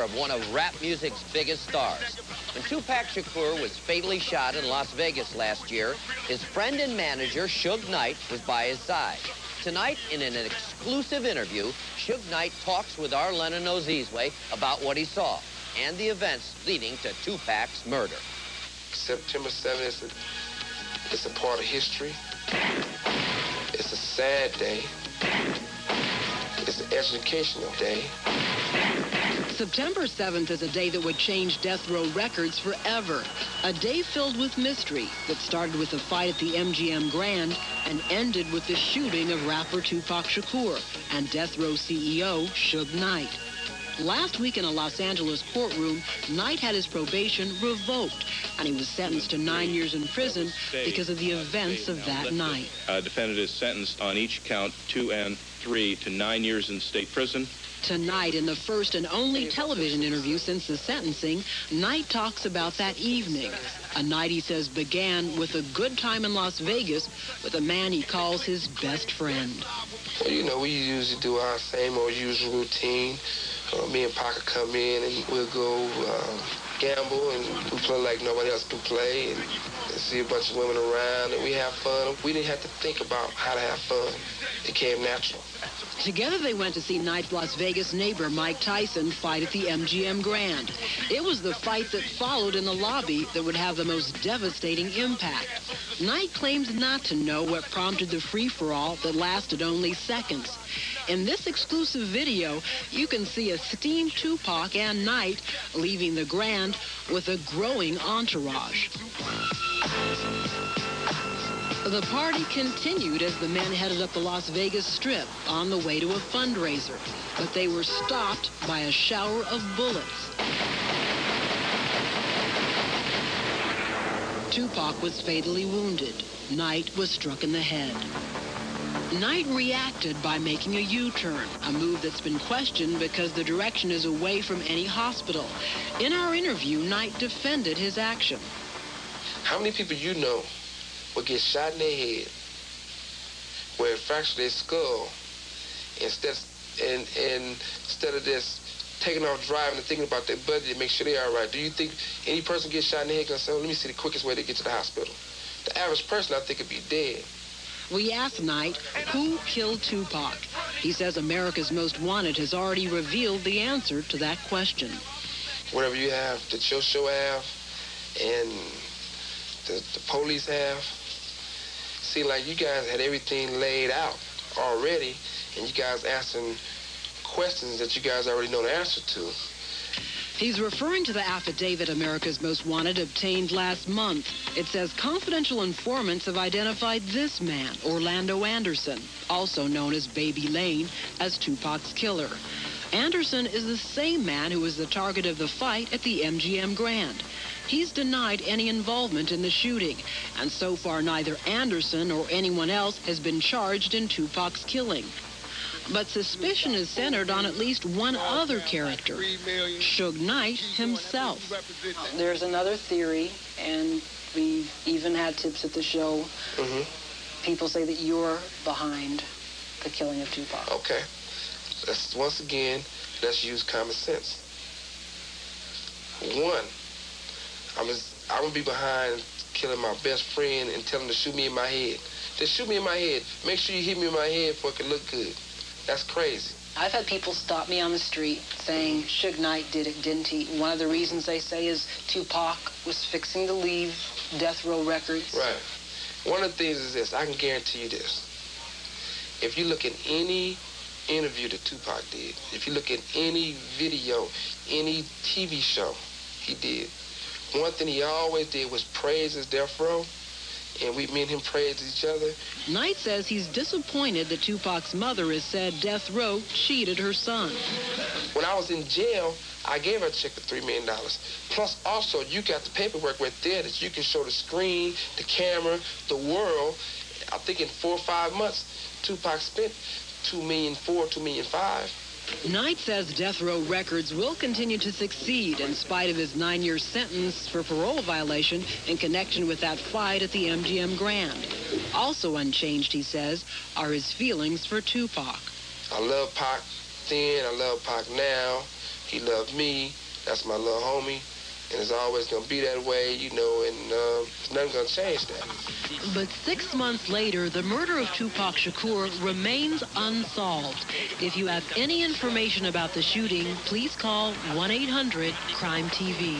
of one of rap music's biggest stars. When Tupac Shakur was fatally shot in Las Vegas last year, his friend and manager, Suge Knight, was by his side. Tonight, in an exclusive interview, Suge Knight talks with our Lennon Ozizwe about what he saw and the events leading to Tupac's murder. September 7th is a part of history. It's a sad day. It's an educational day. September 7th is a day that would change death row records forever. A day filled with mystery that started with a fight at the MGM Grand and ended with the shooting of rapper Tupac Shakur and death row CEO Suge Knight. Last week in a Los Angeles courtroom, Knight had his probation revoked, and he was sentenced to 9 years in prison because of the events of that night. Defendant is sentenced on each count 2 and 3 to 9 years in state prison. Tonight, in the first and only television interview since the sentencing, Knight talks about that evening. A night he says began with a good time in Las Vegas with a man he calls his best friend. Well, you know, we usually do our same old usual routine. Me and Pac come in and we'll go gamble and we play like nobody else can play and see a bunch of women around and we have fun. We didn't have to think about how to have fun. It came natural. Together they went to see Knight's Las Vegas neighbor Mike Tyson fight at the MGM Grand. It was the fight that followed in the lobby that would have the most devastating impact. Knight claims not to know what prompted the free-for-all that lasted only seconds. In this exclusive video, you can see a steamed Tupac and Knight leaving the Grand with a growing entourage. The party continued as the men headed up the Las Vegas Strip on the way to a fundraiser, but they were stopped by a shower of bullets. Tupac was fatally wounded. Knight was struck in the head. Knight reacted by making a U-turn, a move that's been questioned because the direction is away from any hospital. In our interview, Knight defended his action. How many people you know would get shot in their head where it fractured their skull instead of just taking off driving and thinking about their budget to make sure they're all right? Do you think any person gets shot in the head gonna say, oh, let me see the quickest way to get to the hospital? The average person, I think, would be dead. We asked Knight who killed Tupac. He says America's Most Wanted has already revealed the answer to that question. Whatever you have, that your show have, and the police have, seem like you guys had everything laid out already, and you guys asking questions that you guys already know the answer to. He's referring to the affidavit America's Most Wanted obtained last month. It says confidential informants have identified this man, Orlando Anderson, also known as Baby Lane, as Tupac's killer. Anderson is the same man who was the target of the fight at the MGM Grand. He's denied any involvement in the shooting, and so far neither Anderson or anyone else has been charged in Tupac's killing. But suspicion is centered on at least one other character, Suge Knight himself. There's another theory, and we even had tips at the show. People say that you're behind the killing of Tupac. Okay. Once again, let's use common sense. One, I'm gonna be behind killing my best friend and tell him to shoot me in my head. Just shoot me in my head. Make sure you hit me in my head for it can look good. That's crazy. I've had people stop me on the street saying Suge Knight did it, didn't he? One of the reasons they say is Tupac was fixing to leave death row records. Right. One of the things is this. I can guarantee you this. If you look at any interview that Tupac did, if you look at any video, any TV show he did, one thing he always did was praise his death row, and me and him praised each other. Knight says he's disappointed that Tupac's mother has said death row cheated her son. When I was in jail, I gave her a check of $3 million. Plus, also, you got the paperwork right there that you can show the screen, the camera, the world. I think in 4 or 5 months, Tupac spent $2.4 million, $2.5 million. Knight says Death Row Records will continue to succeed in spite of his 9-year sentence for parole violation in connection with that fight at the MGM Grand. Also unchanged, he says, are his feelings for Tupac. I love Pac then, I love Pac now. He loved me. That's my little homie. And it's always going to be that way, you know, and there's nothing going to change that. But 6 months later, the murder of Tupac Shakur remains unsolved. If you have any information about the shooting, please call 1-800-CRIME-TV.